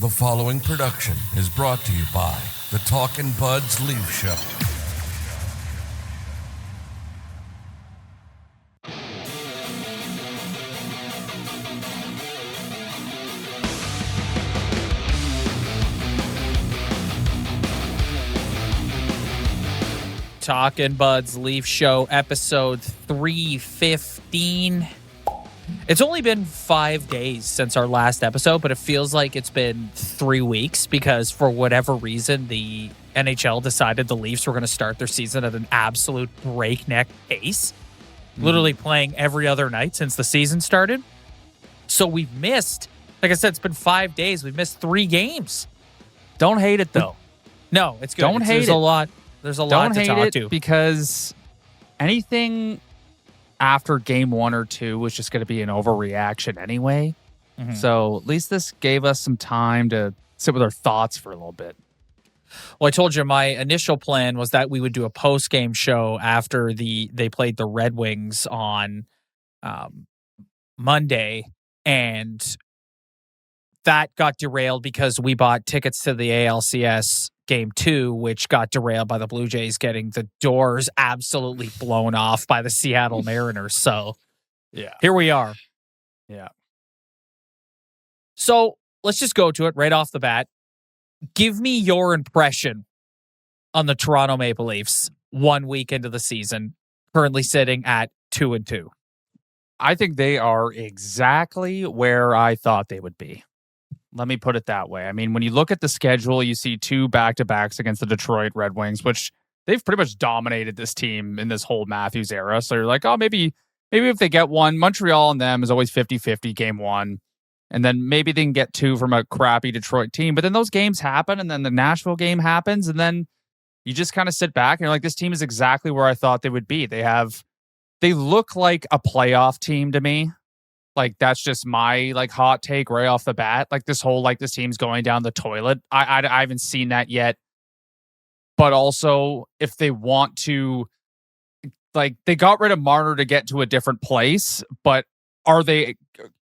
The following production is brought to you by the Talkin' Buds Leaf Show. Talkin' Buds Leaf Show, episode 315. It's only been 5 days since our last episode, but it feels like it's been 3 weeks because for whatever reason, the NHL decided the Leafs were going to start their season at an absolute breakneck pace, literally playing every other night since the season started. So we've missed, like I said, it's been 5 days. We've missed 3 games. Don't hate it, though. No, it's good. Don't hate There's it. a lot. There's a lot to talk to. Because anything after game 1 or 2 was just going to be an overreaction anyway. So at least this gave us some time to sit with our thoughts for a little bit. Well, I told you my initial plan was that we would do a post-game show after they played the Red Wings on Monday, and that got derailed because we bought tickets to the ALCS Game 2, which got derailed by the Blue Jays getting the doors absolutely blown off by the Seattle Mariners. So, Yeah. here we are. Yeah. So, let's just go to it right off the bat. Give me your impression on the Toronto Maple Leafs 1 week into the season, currently sitting at 2-2. I think they are exactly where I thought they would be. Let me put it that way. I mean, when you look at the schedule, you see 2 back-to-backs against the Detroit Red Wings, which they've pretty much dominated this team in this whole Matthews era. So you're like, oh, maybe if they get one, Montreal and them is always 50-50 game 1. And then maybe they can get 2 from a crappy Detroit team. But then those games happen, and then the Nashville game happens, and then you just kind of sit back and you're like, this team is exactly where I thought they would be. They look like a playoff team to me. Like, that's just my hot take right off the bat. Like, this team's going down the toilet. I haven't seen that yet. But also, if they want to, they got rid of Marner to get to a different place, but are they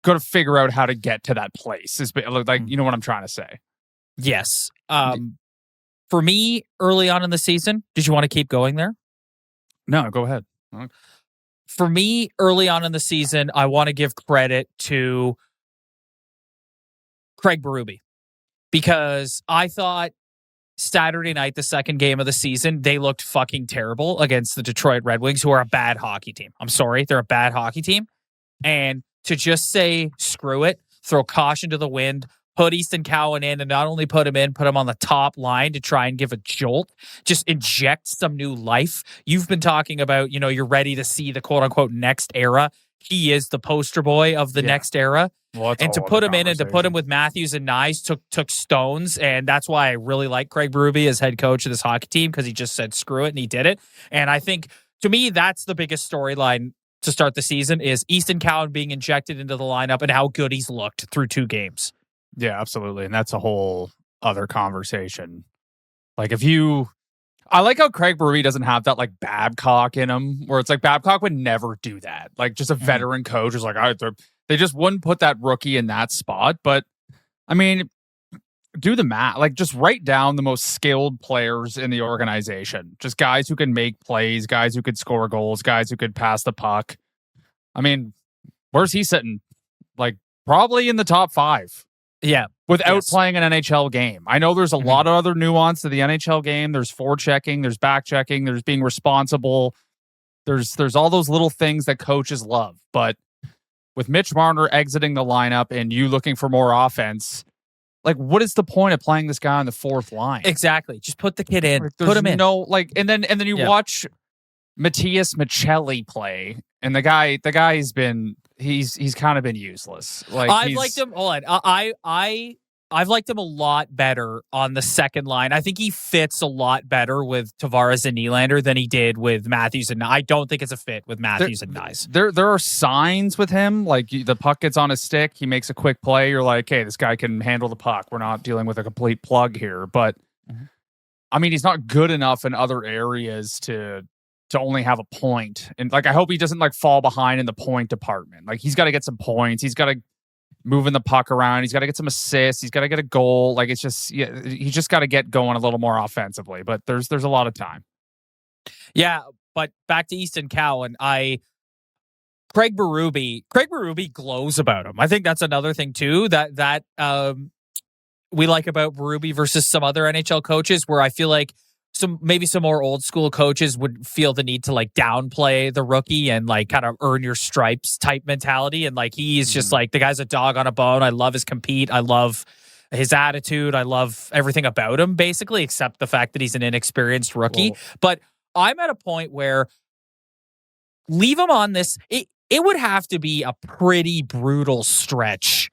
going to figure out how to get to that place? You know what I'm trying to say? Yes. For me, early on in the season, did you want to keep going there? No, go ahead. For me, early on in the season, I want to give credit to Craig Berube because I thought Saturday night, the second game of the season, they looked fucking terrible against the Detroit Red Wings, who are a bad hockey team. I'm sorry, they're a bad hockey team. And to just say, screw it, throw caution to the wind, put Easton Cowan in, and not only put him on the top line to try and give a jolt, just inject some new life. You've been talking about, you're ready to see the quote-unquote next era. He is the poster boy of the next era. Well, and to put him in and to put him with Matthews and Knies took stones, and that's why I really like Craig Berube as head coach of this hockey team, because he just said screw it, and he did it. And I think, to me, that's the biggest storyline to start the season is Easton Cowan being injected into the lineup and how good he's looked through 2 games. Yeah, absolutely. And that's a whole other conversation. I like how Craig Berube doesn't have that Babcock in him, where it's Babcock would never do that. Just a veteran coach is they just wouldn't put that rookie in that spot. But I mean, do the math. Just write down the most skilled players in the organization. Just guys who can make plays, guys who could score goals, guys who could pass the puck. I mean, where's he sitting? Probably in the top 5. Yeah. Without playing an NHL game. I know there's a lot of other nuance to the NHL game. There's forechecking, there's back checking, there's being responsible. There's all those little things that coaches love. But with Mitch Marner exiting the lineup and you looking for more offense, what is the point of playing this guy on the 4th line? Exactly. Just put the kid in. Put him in. And then you watch Matthias Michelli play, and the guy's been he's kind of been useless. I've liked him. Hold on. I've liked him a lot better on the second line. I think he fits a lot better with Tavares and Nylander than he did with Matthews and Knies. I don't think it's a fit with Matthews and Knies. There are signs with him. The puck gets on his stick, he makes a quick play. You're like, hey, this guy can handle the puck. We're not dealing with a complete plug here. But I mean, he's not good enough in other areas to only have a point. And I hope he doesn't fall behind in the point department. He's got to get some points. He's got to moving the puck around. He's got to get some assists. He's got to get a goal. Like, it's just, yeah, he's just got to get going a little more offensively. But there's a lot of time. Yeah, but back to Easton Cowan, Craig Berube glows about him. I think that's another thing too that we like about Berube versus some other NHL coaches, where I feel like maybe some more old school coaches would feel the need to like downplay the rookie and like kind of earn your stripes type mentality. And like, he's just like, the guy's a dog on a bone. I love his compete. I love his attitude. I love everything about him, basically, except the fact that he's an inexperienced rookie. Whoa. But I'm at a point where leave him on this. It would have to be a pretty brutal stretch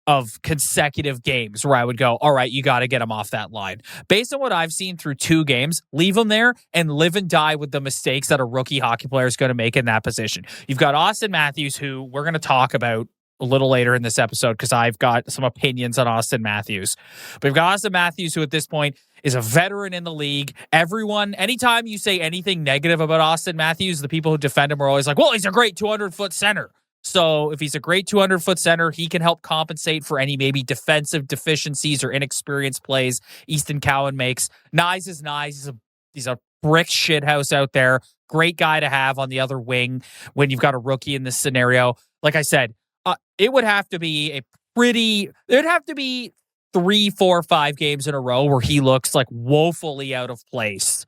of consecutive games where I would go, all right, you got to get him off that line. Based on what I've seen through 2 games, leave him there and live and die with the mistakes that a rookie hockey player is going to make in that position. You've got Auston Matthews, who we're going to talk about a little later in this episode because I've got some opinions on Auston Matthews. But we've got Auston Matthews, who at this point is a veteran in the league. Anytime you say anything negative about Auston Matthews, the people who defend him are always like, well, he's a great 200-foot center. So if he's a great 200-foot center, he can help compensate for any maybe defensive deficiencies or inexperienced plays Easton Cowan makes. Knies is Knies. He's a brick shithouse out there. Great guy to have on the other wing when you've got a rookie in this scenario. Like I said, it would have to be there'd have to be 3, 4, 5 games in a row where he looks like woefully out of place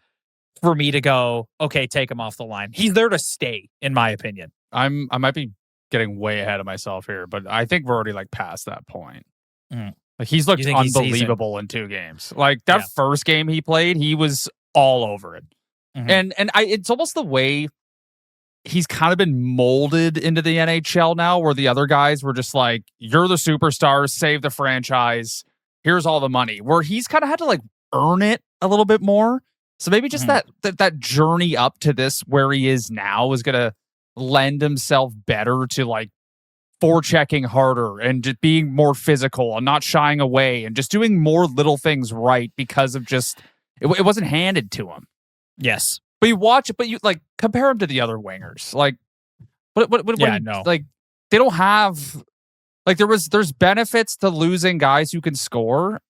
for me to go, okay, take him off the line. He's there to stay, in my opinion. I might be getting way ahead of myself here, but I think we're already like past that point. Like, he's looked unbelievable in 2 games. Like that first game he played, he was all over it. And it's almost the way he's kind of been molded into the NHL now, where the other guys were just like, you're the superstar, save the franchise, here's all the money, where he's kind of had to like earn it a little bit more. So maybe just that journey up to this where he is now is gonna lend himself better to like forechecking harder and just being more physical and not shying away and just doing more little things right because of just it wasn't handed to him. Yes. But you watch it, but you like compare him to the other wingers. Like, like they don't have like there's benefits to losing guys who can score,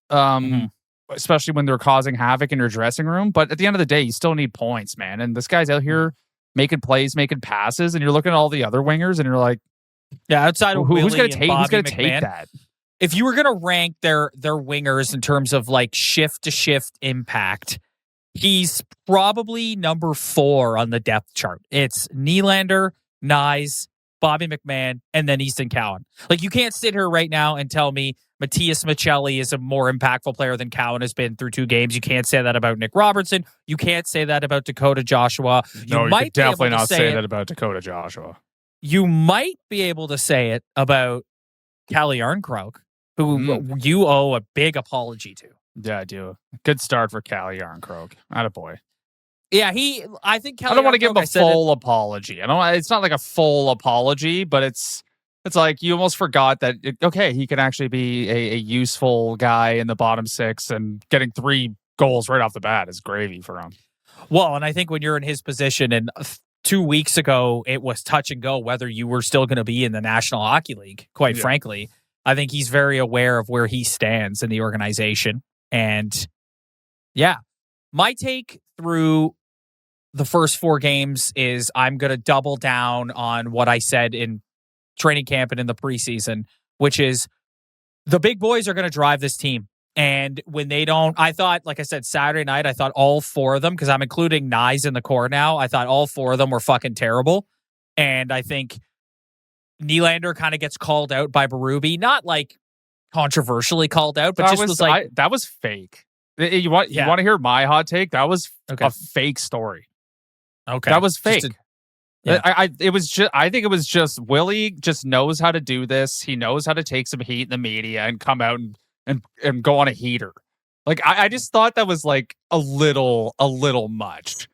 especially when they're causing havoc in your dressing room. But at the end of the day, you still need points, man. And this guy's out here making plays, making passes, and you're looking at all the other wingers, and you're like, yeah, outside of who's going to take McMann, that? If you were going to rank their wingers in terms of like shift to shift impact, he's probably number 4 on the depth chart. It's Nylander, Knies, Bobby McMann, and then Easton Cowan. Like, you can't sit here right now and tell me Matias Maccelli is a more impactful player than Cowan has been through 2 games. You can't say that about Nick Robertson. You can't say that about Dakota Joshua. You could definitely not say that about Dakota Joshua. You might be able to say it about Calle Yarncroke, who you owe a big apology to. Yeah, I do. Good start for Calle Yarncroke. Attaboy. Yeah, I think Calle I don't want to give him a full apology. It's not like a full apology, but it's like you almost forgot that, he can actually be a useful guy in the bottom 6, and getting 3 goals right off the bat is gravy for him. Well, and I think when you're in his position, and 2 weeks ago, it was touch and go whether you were still going to be in the National Hockey League, quite frankly. I think he's very aware of where he stands in the organization. And yeah, my take through the first 4 games is I'm going to double down on what I said in training camp and in the preseason, which is the big boys are going to drive this team. And when they don't, I thought, like I said, Saturday night, I thought all 4 of them, because I'm including Knies in the core now, I thought all 4 of them were fucking terrible. And I think Nylander kind of gets called out by Berube, not like controversially called out, but that was like that was fake. You want to hear my hot take? That was a fake story. Okay, that was fake. I think it was just Willie just knows how to do this. He knows how to take some heat in the media and come out and go on a heater. Like I just thought that was like a little much.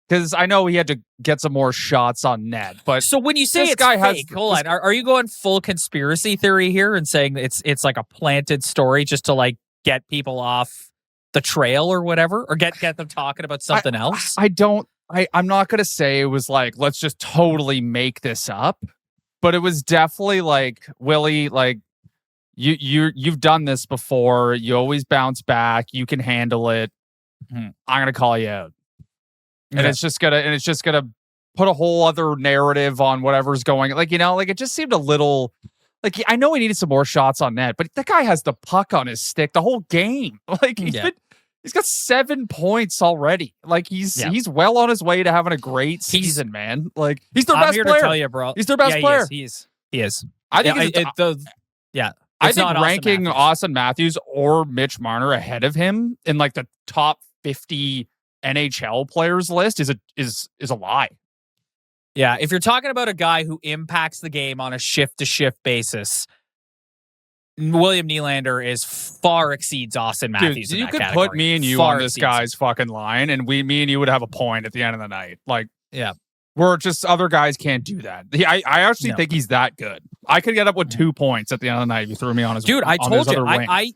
Because I know he had to get some more shots on net, but so when you say it's fake, hold on, are you going full conspiracy theory here and saying it's like a planted story just to like get people off the trail or whatever, or get them talking about something else? I'm not going to say it was like, let's just totally make this up, but it was definitely like Willie, like You've done this before. You always bounce back. You can handle it. I'm gonna call you out, and it's just gonna put a whole other narrative on whatever's going. Like it just seemed a little. Like, I know he needed some more shots on net, but that guy has the puck on his stick the whole game. Like, he's got 7 points already. Like, he's well on his way to having a great season, man. Like, he's their best player. I'm here to tell you, bro. He's their best player. He is. I think I think ranking Auston Matthews. Auston Matthews or Mitch Marner ahead of him in like the top 50 NHL players list is a lie. Yeah, if you're talking about a guy who impacts the game on a shift-to-shift basis, William Nylander far exceeds Auston Matthews. Dude, in you that could put me and you on this guy's him. fucking line, and me and you would have a point at the end of the night. Like, yeah, where just other guys can't do that. I actually think he's that good. I could get up with 2 points at the end of the night if you threw me on his dude. I told you, wing.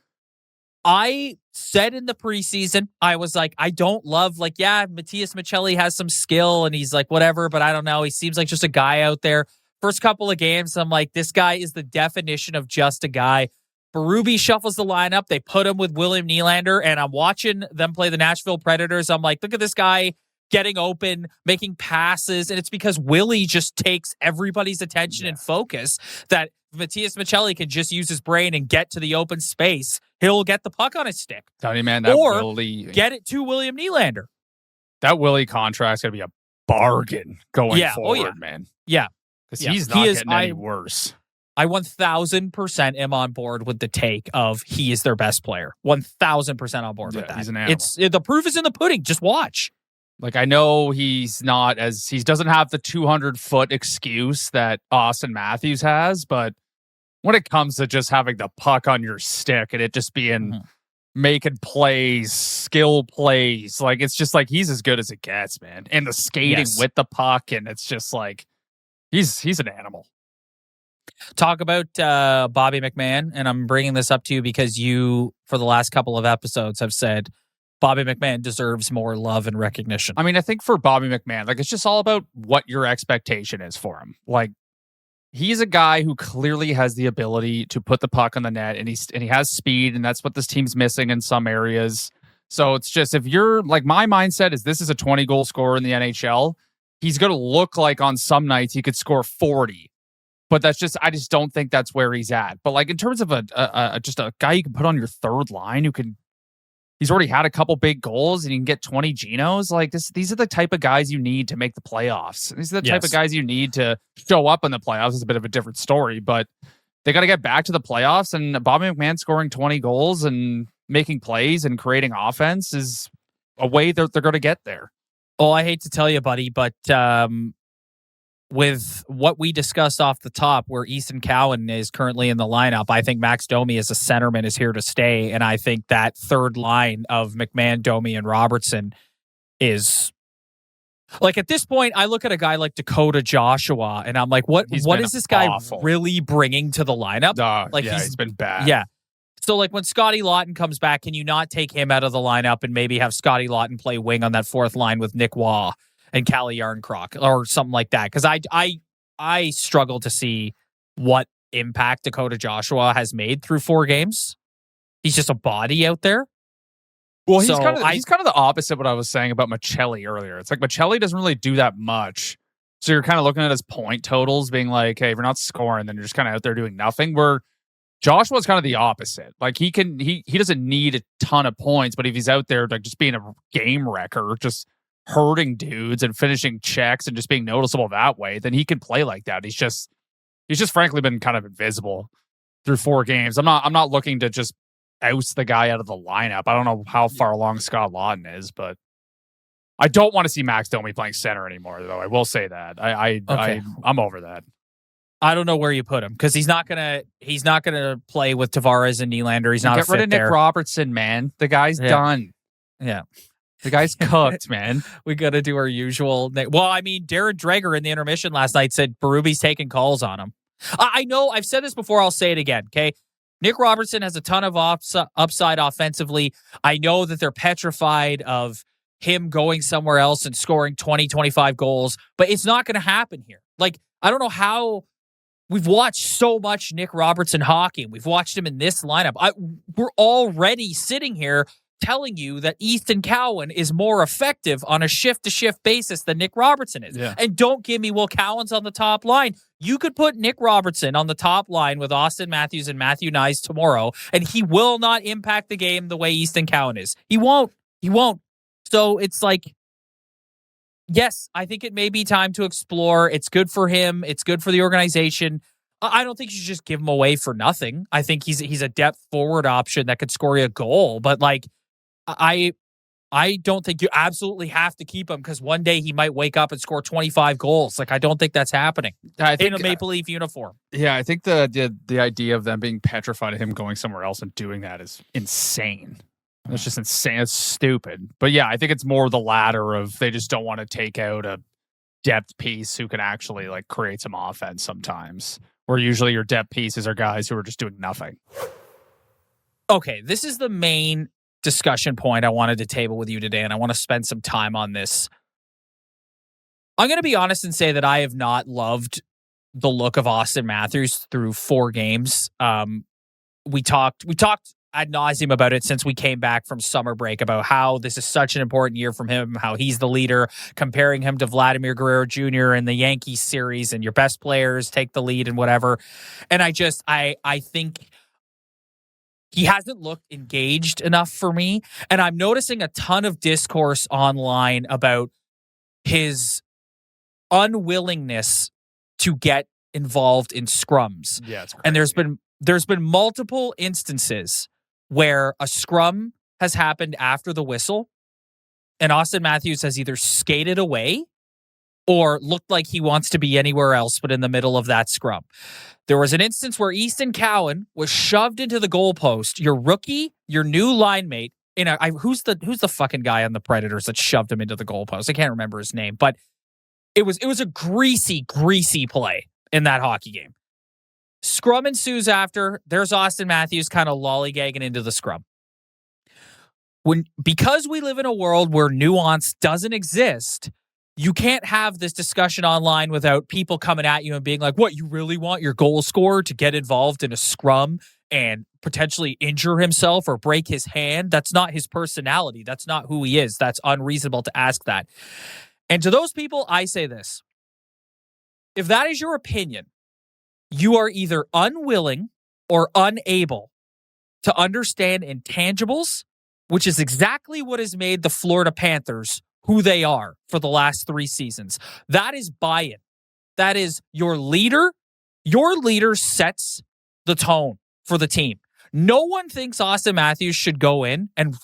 I said in the preseason, I was like, I don't love, like, yeah, Matias Maccelli has some skill and he's like, whatever, but I don't know. He seems like just a guy out there. First couple of games, I'm like, this guy is the definition of just a guy. Berube shuffles the lineup. They put him with William Nylander, and I'm watching them play the Nashville Predators. I'm like, look at this guy getting open, making passes, and it's because Willie just takes everybody's attention and focus that Matias Maccelli can just use his brain and get to the open space. He'll get the puck on his stick. Tell you, man, that or Willie, get it to William Nylander. That Willie contract's going to be a bargain going forward, man. Yeah. Because he's not getting any worse. I 1,000% am on board with the take of he is their best player. 1,000% on board with that. He's an animal. The proof is in the pudding. Just watch. Like, I know he doesn't have the 200-foot excuse that Auston Matthews has, but when it comes to just having the puck on your stick and it just being making plays, skill plays, like, it's just like he's as good as it gets, man. And the skating with the puck, and it's just like he's an animal. Talk about Bobby McMann, and I'm bringing this up to you because you, for the last couple of episodes, have said Bobby McMann deserves more love and recognition. I mean, I think for Bobby McMann, like, it's just all about what your expectation is for him. Like, he's a guy who clearly has the ability to put the puck on the net, and he has speed, and that's what this team's missing in some areas. So it's just, if you're like, my mindset is this is a 20-goal scorer in the NHL. He's going to look like on some nights he could score 40. But I just don't think that's where he's at. But like, in terms of just a guy you can put on your third line he's already had a couple big goals and you can get 20 Genos. Like, these are the type of guys you need to make the playoffs. These are the type of guys you need to show up in the playoffs. It's a bit of a different story, but they got to get back to the playoffs, and Bobby McMann scoring 20 goals and making plays and creating offense is a way that they're going to get there. Oh, I hate to tell you, buddy, but with what we discussed off the top, where Easton Cowan is currently in the lineup, I think Max Domi as a centerman is here to stay. And I think that third line of McMann, Domi, and Robertson is, like, at this point, I look at a guy like Dakota Joshua, and I'm like, what is this guy really bringing to the lineup? He's been bad. Yeah. So, like, when Scotty Lawton comes back, can you not take him out of the lineup and maybe have Scotty Lawton play wing on that fourth line with Nick Waugh and Calle Yarncroc or something like that? Because I struggle to see what impact Dakota Joshua has made through 4 games. He's just a body out there. Well, he's kind of the opposite of what I was saying about Maccelli earlier. It's like Maccelli doesn't really do that much. So you're kind of looking at his point totals being like, hey, if you're not scoring, then you're just kind of out there doing nothing. Where Joshua's kind of the opposite. Like, he doesn't need a ton of points, but if he's out there like just being a game wrecker, just hurting dudes and finishing checks and just being noticeable that way, then he can play like that. He's just frankly been kind of invisible through 4 games. I'm not looking to just oust the guy out of the lineup. I don't know how far along Scott Lawton is, but I don't want to see Max Domi playing center anymore, though. I will say that. I'm over that. I don't know where you put him because he's not gonna play with Tavares and Nylander. He's not get rid of Nick Robertson, man. The guy's done. Yeah. The guy's cooked, man. We got to do our usual. Well, I mean, Darren Dreger in the intermission last night said Berube's taking calls on him. I know I've said this before. I'll say it again. Okay. Nick Robertson has a ton of upside offensively. I know that they're petrified of him going somewhere else and scoring 20, 25 goals, but it's not going to happen here. Like, I don't know how we've watched so much Nick Robertson hockey. We've watched him in this lineup. We're already sitting here telling you that Easton Cowan is more effective on a shift-to-shift basis than Nick Robertson is. Yeah. And don't give me, well, Cowan's on the top line. You could put Nick Robertson on the top line with Auston Matthews and Matthew Knies tomorrow, and he will not impact the game the way Easton Cowan is. He won't. He won't. So it's like, yes, I think it may be time to explore. It's good for him. It's good for the organization. I don't think you should just give him away for nothing. I think he's a depth forward option that could score you a goal, but like, I don't think you absolutely have to keep him because one day he might wake up and score 25 goals. Like, I don't think that's happening in a Maple Leaf uniform. Yeah, I think the idea of them being petrified of him going somewhere else and doing that is insane. It's just insane. It's stupid. But yeah, I think it's more the latter of they just don't want to take out a depth piece who can actually like create some offense sometimes. Where usually your depth pieces are guys who are just doing nothing. Okay, this is the main discussion point I wanted to table with you today, and I want to spend some time on this. I'm going to be honest and say that I have not loved the look of Auston Matthews through 4 games. We talked ad nauseum about it since we came back from summer break about how this is such an important year from him, how he's the leader, comparing him to Vladimir Guerrero Jr. in the Yankees series, and your best players take the lead and whatever. And I think he hasn't looked engaged enough for me. And I'm noticing a ton of discourse online about his unwillingness to get involved in scrums. Yeah, it's crazy. And there's been multiple instances where a scrum has happened after the whistle and Auston Matthews has either skated away or looked like he wants to be anywhere else but in the middle of that scrum. There was an instance where Easton Cowan was shoved into the goalpost. Your rookie, your new line mate, who's the fucking guy on the Predators that shoved him into the goalpost? I can't remember his name, but it was a greasy play in that hockey game. Scrum ensues after. There's Auston Matthews kind of lollygagging into the scrum. Because we live in a world where nuance doesn't exist, you can't have this discussion online without people coming at you and being like, what, you really want your goal scorer to get involved in a scrum and potentially injure himself or break his hand? That's not his personality. That's not who he is. That's unreasonable to ask that. And to those people, I say this. If that is your opinion, you are either unwilling or unable to understand intangibles, which is exactly what has made the Florida Panthers who they are for the last 3 seasons. That is buy-in. That is your leader. Your leader sets the tone for the team. No one thinks Auston Matthews should go in and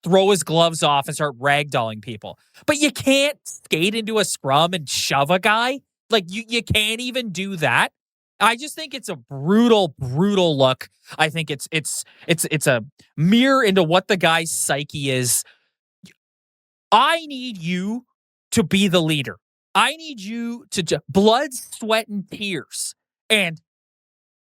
throw his gloves off and start ragdolling people. But you can't skate into a scrum and shove a guy. Like, you can't even do that. I just think it's a brutal look. I think it's a mirror into what the guy's psyche is. I need you to be the leader. I need you to blood, sweat, and tears. And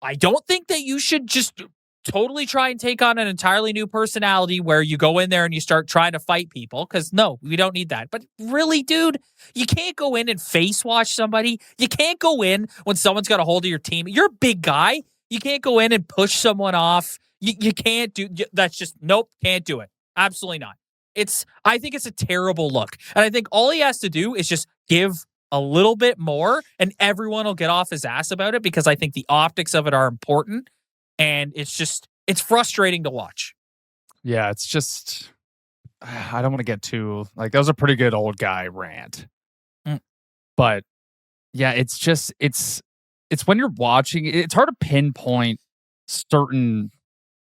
I don't think that you should just totally try and take on an entirely new personality where you go in there and you start trying to fight people, because no, we don't need that. But really, dude, you can't go in and face wash somebody. You can't go in when someone's got a hold of your team. You're a big guy. You can't go in and push someone off. You can't do that's just nope, can't do it. Absolutely not. I think it's a terrible look. And I think all he has to do is just give a little bit more and everyone will get off his ass about it, because I think the optics of it are important. And it's frustrating to watch. Yeah, it's just, I don't want to get too, like, that was a pretty good old guy rant. But yeah, it's just, it's when you're watching, it's hard to pinpoint certain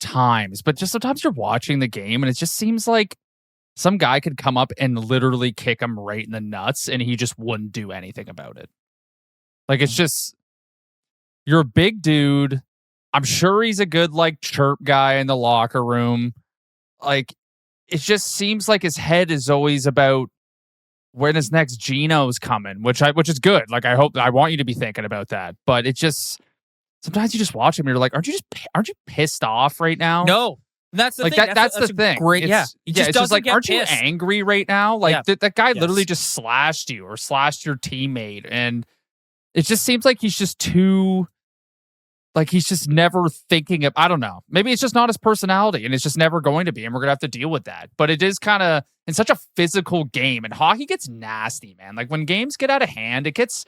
times, but just sometimes you're watching the game and it just seems like some guy could come up and literally kick him right in the nuts and he just wouldn't do anything about it. Like, it's just, you're a big dude. I'm sure he's a good, like, chirp guy in the locker room. Like, it just seems like his head is always about when his next Geno's coming, which is good. Like, I want you to be thinking about that. But it just, sometimes you just watch him and you're like, aren't you pissed off right now? No. That's the like thing. that's the thing. Great, yeah. It's just like, aren't pissed. you angry right now? Like, that guy Yes. literally just slashed you or slashed your teammate. And it just seems like he's just too, like he's just never thinking of, I don't know. Maybe it's just not his personality and it's just never going to be, and we're going to have to deal with that. But it is kind of in such a physical game, and hockey gets nasty, man. Like when games get out of hand, it gets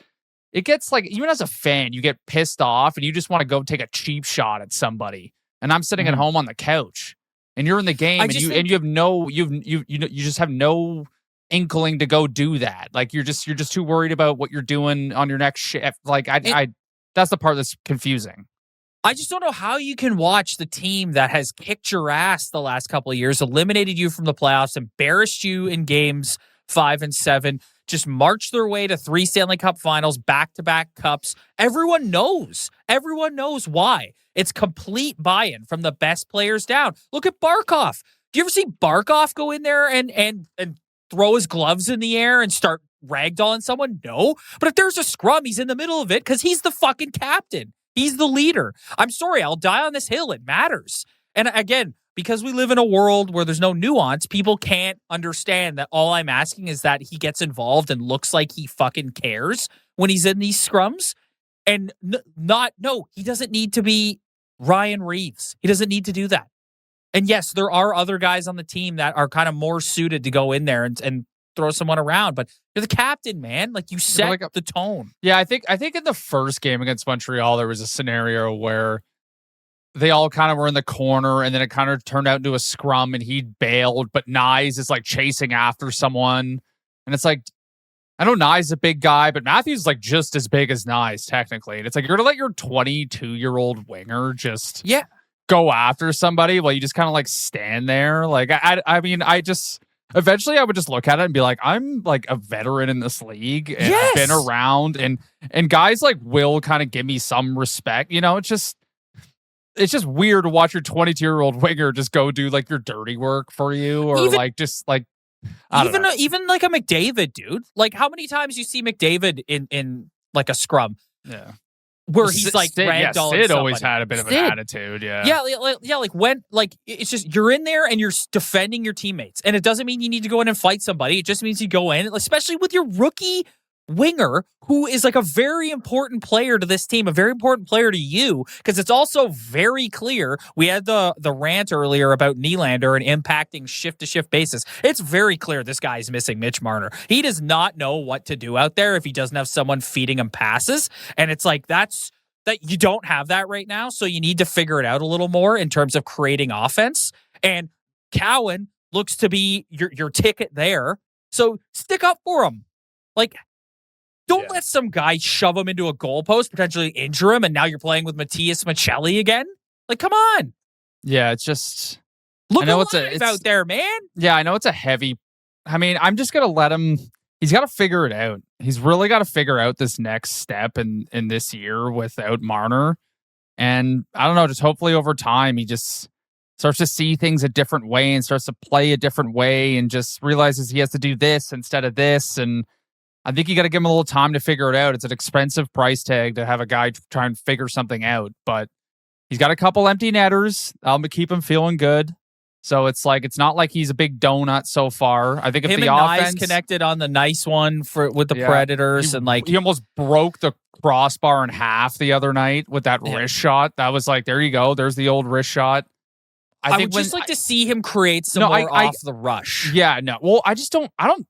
like, even as a fan, you get pissed off and you just want to go take a cheap shot at somebody. And I'm sitting at home on the couch and you're in the game and you have no, you just have no inkling to go do that. Like you're just too worried about what you're doing on your next shift. Like that's the part that's confusing. I just don't know how you can watch the team that has kicked your ass the last couple of years, eliminated you from the playoffs, embarrassed you in games 5 and 7, just march their way to 3 Stanley Cup finals, back-to-back cups. Everyone knows why. It's complete buy-in from the best players down. Look at Barkov. Do you ever see Barkov go in there and throw his gloves in the air and start ragdolling someone? No. But if there's a scrum, he's in the middle of it because he's the fucking captain. He's the leader. I'm sorry, I'll die on this hill. It matters. And again, because we live in a world where there's no nuance, people can't understand that all I'm asking is that he gets involved and looks like he fucking cares when he's in these scrums. And he doesn't need to be Ryan Reeves. He doesn't need to do that. And yes, there are other guys on the team that are kind of more suited to go in there and throw someone around, but you're the captain, man. Like you set the tone. Yeah, I think in the first game against Montreal, there was a scenario where they all kind of were in the corner and then it kind of turned out into a scrum and he bailed, but Knies is like chasing after someone. And it's like, I know Knies is a big guy, but Matthews is like just as big as Knies technically. And it's like, you're going to let your 22-year-old winger just go after somebody while you just kind of like stand there. Like, I mean, eventually I would just look at it and be like, I'm like a veteran in this league and I've been around and guys like will kind of give me some respect. You know, it's just weird to watch your 22-year-old winger just go do like your dirty work for you or even like a McDavid, dude. Like how many times you see McDavid in like a scrum? Yeah. Where he's like ragdolling somebody. Sid always had a bit of an attitude, like when like it's just you're in there and you're defending your teammates, and it doesn't mean you need to go in and fight somebody. It just means you go in, especially with your rookie winger, who is like a very important player to this team, a very important player to you, because it's also very clear. We had the rant earlier about Nylander and impacting shift-to-shift basis. It's very clear this guy is missing Mitch Marner. He does not know what to do out there if he doesn't have someone feeding him passes, and it's like that you don't have that right now, so you need to figure it out a little more in terms of creating offense, and Cowan looks to be your ticket there, so stick up for him. Like, don't let some guy shove him into a goalpost, potentially injure him, and now you're playing with Matthias Maccelli again. Like, come on. Yeah, it's just look alive out there, man. Yeah, I know it's a heavy. I mean, I'm just gonna let him. He's got to figure it out. He's really got to figure out this next step in this year without Marner. And I don't know, just hopefully over time he just starts to see things a different way and starts to play a different way and just realizes he has to do this instead of this. And I think you got to give him a little time to figure it out. It's an expensive price tag to have a guy try and figure something out, but he's got a couple empty netters. I'll keep him feeling good. So it's like, it's not like he's a big donut so far. I think if the offense Knies connected on the nice one with the Predators, and like he almost broke the crossbar in half the other night with that wrist shot. That was like, there you go. There's the old wrist shot. I would just like to see him create some more off the rush. Yeah, no. Well, I don't.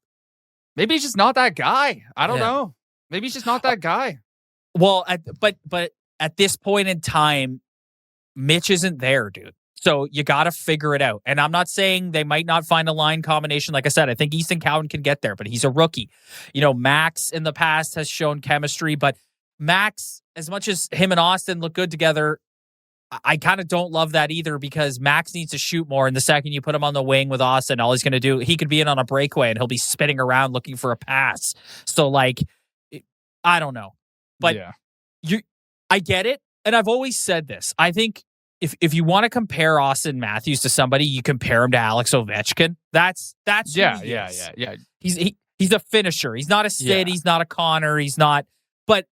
Maybe he's just not that guy. I don't know. Maybe he's just not that guy. Well, but at this point in time, Mitch isn't there, dude. So you got to figure it out. And I'm not saying they might not find a line combination. Like I said, I think Easton Cowan can get there, but he's a rookie. You know, Max in the past has shown chemistry, but Max, as much as him and Austin look good together, I kind of don't love that either, because Max needs to shoot more. And the second you put him on the wing with Austin, all he's going to do, he could be in on a breakaway and he'll be spinning around looking for a pass. So like, I don't know, but I get it. And I've always said this. I think if you want to compare Auston Matthews to somebody, you compare him to Alex Ovechkin. That's yeah. He's a finisher. He's not a Sid. He's not a Connor. He's not. But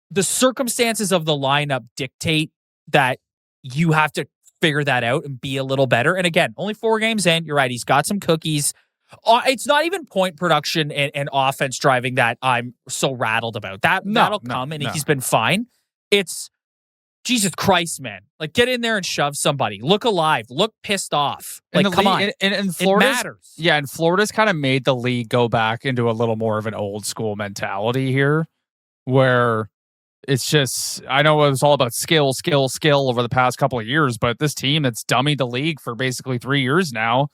the circumstances of the lineup dictate that you have to figure that out and be a little better. And again, only 4 games in. You're right. He's got some cookies. It's not even point production and offense driving that I'm so rattled about. That'll come, and he's been fine. It's Jesus Christ, man. Like, get in there and shove somebody. Look alive. Look pissed off. Like, come on. And it matters. Yeah, and Florida's kind of made the league go back into a little more of an old school mentality here, where it's just, I know it was all about skill over the past couple of years, but this team that's dummied the league for basically 3 years now,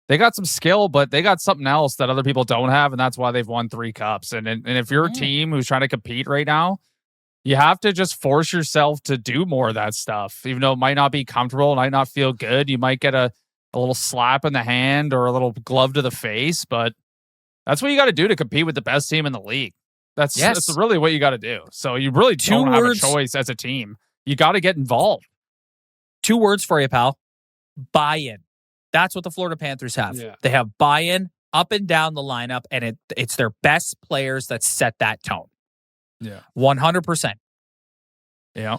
they got some skill, but they got something else that other people don't have, and that's why they've won 3 cups. And if you're a team who's trying to compete right now, you have to just force yourself to do more of that stuff. Even though it might not be comfortable, it might not feel good. You might get a little slap in the hand or a little glove to the face, but that's what you got to do to compete with the best team in the league. That's really what you got to do. So you really don't have a choice as a team. You got to get involved. 2 words for you, pal. Buy-in. That's what the Florida Panthers have. Yeah. They have buy-in up and down the lineup, and it's their best players that set that tone. Yeah. 100%. Yeah.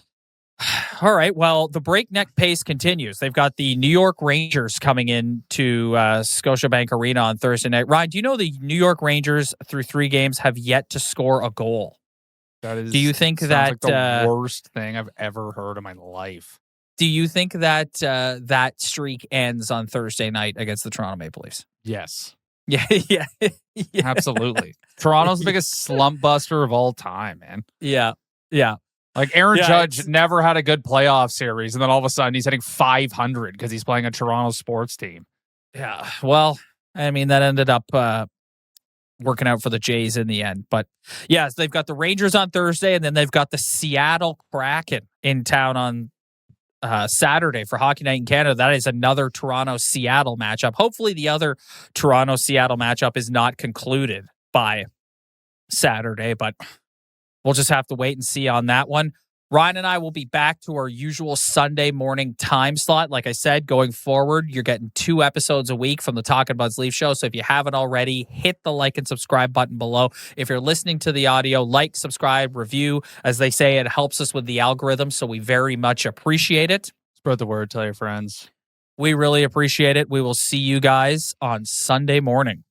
All right. Well, the breakneck pace continues. They've got the New York Rangers coming in to Scotiabank Arena on Thursday night. Ryan, do you know the New York Rangers through 3 games have yet to score a goal? Do you think that like the worst thing I've ever heard in my life? Do you think that that streak ends on Thursday night against the Toronto Maple Leafs? Yes. Yeah. Absolutely. Toronto's the biggest slump buster of all time, man. Yeah. Like Aaron Judge never had a good playoff series, and then all of a sudden he's hitting 500 because he's playing a Toronto sports team. Yeah. Well, I mean, that ended up working out for the Jays in the end. But yes, they've got the Rangers on Thursday, and then they've got the Seattle Kraken in town on Saturday for Hockey Night in Canada. That is another Toronto-Seattle matchup. Hopefully the other Toronto-Seattle matchup is not concluded by Saturday, but we'll just have to wait and see on that one. Ryan and I will be back to our usual Sunday morning time slot. Like I said, going forward, you're getting 2 episodes a week from the Talkin' Buds Leaf Show. So if you haven't already, hit the like and subscribe button below. If you're listening to the audio, like, subscribe, review. As they say, it helps us with the algorithm, so we very much appreciate it. Spread the word, tell your friends. We really appreciate it. We will see you guys on Sunday morning.